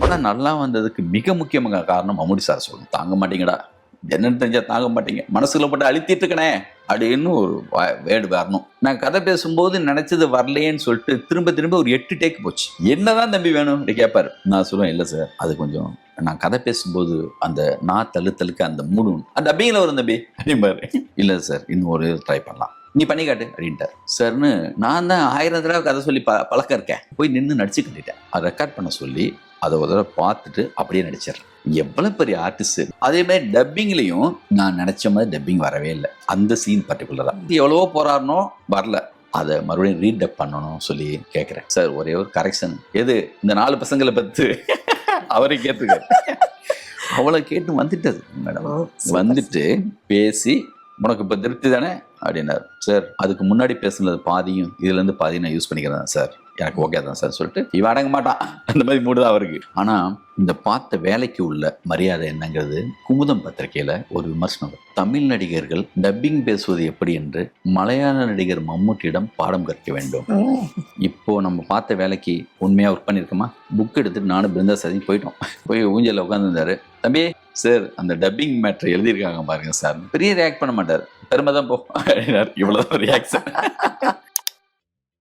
படம் நல்லா வந்ததுக்கு மிக முக்கியமாக காரணம் மம்முட்டி சார் சொல்லணும். தாங்க மாட்டீங்கடா, என்னன்னு தெரிஞ்சா தாங்க மாட்டீங்க, மனசுல போட்டு அழுத்திட்டு இருக்கனே அப்படின்னு ஒரு வேர்டு வரணும். நான் கதை பேசும்போது நினைச்சது வரலையேன்னு சொல்லிட்டு திரும்ப திரும்ப ஒரு 8 டேக் போச்சு. என்னதான் தம்பி வேணும் கேட்பாரு. நான் சொல்லுவேன், இல்லை சார் அது கொஞ்சம் நான் கதை பேசும்போது அந்த நான் தள்ளுக்க அந்த மூடு அந்த டப்பிங்கில் வரும் தம்பி அப்படிம்பாரு. இல்லை சார் இன்னும் ஒரு ட்ரை பண்ணலாம், நீ பண்ணி காட்டு அப்படின்ட்டார். சார்னு நான் தான் 1000 தடவை கதை சொல்லி பழக்கம் இருக்கேன். போய் நின்று நடிச்சு கட்டிட்டேன். அதை ரெக்கார்ட் பண்ண சொல்லி அதை ஒரு தடவை பார்த்துட்டு அப்படியே நடிச்சிடறேன். எவ்வளவு பெரிய ஆர்டிஸ்ட். அதே மாதிரி டப்பிங்லையும் நான் நினைச்ச மாதிரி டப்பிங் வரவே இல்லை. அந்த சீன் பர்டிகுலரா எவ்வளவோ போராடணும், வரல. அதை மறுபடியும் ரீடப் பண்ணணும் சொல்லி கேட்குறேன். சார் ஒரே ஒரு கரெக்ஷன், எது இந்த 4 பசங்களை பத்து அவரை கேட்டுக்க. அவளை கேட்டு வந்துட்டது மேடம். வந்துட்டு பேசி உனக்கு இப்போ திருப்தி தானே அப்படின்னாரு. சார் அதுக்கு முன்னாடி பேசுனது பாதியும் இதுலேருந்து பாதியும் நான் யூஸ் பண்ணிக்கிறேன் சார், எனக்கு ஓகே தான் சார் சொல்லிட்டு இவன் அடங்க மாட்டான். அந்த மாதிரி மூடு தான் அவருக்கு. ஆனால் இந்த பார்த்த வேலைக்கு உள்ள மரியாதை என்னங்கிறது குமுதம் பத்திரிகையில் ஒரு விமர்சனம். தமிழ் நடிகர்கள் டப்பிங் பேசுவது எப்படி என்று மலையாள நடிகர் மம்முட்டியிடம் பாடம் கற்க வேண்டும். இப்போ நம்ம பார்த்த வேலைக்கு உண்மையாக ஒர்க் பண்ணியிருக்கோமா? புக் எடுத்துட்டு நானும் பிருந்தா சதி போயிட்டோம். போய் ஊஞ்சலில் உட்காந்துருந்தாரு. தம்பி சார் அந்த டப்பிங் மேட்ரு எழுதியிருக்காங்க பாருங்க சார். பெரிய ரியாக்ட் பண்ண மாட்டார், பெருமை தான் போ அப்படின்னாரு. இவ்வளோதான் ரியாக்ஷன்.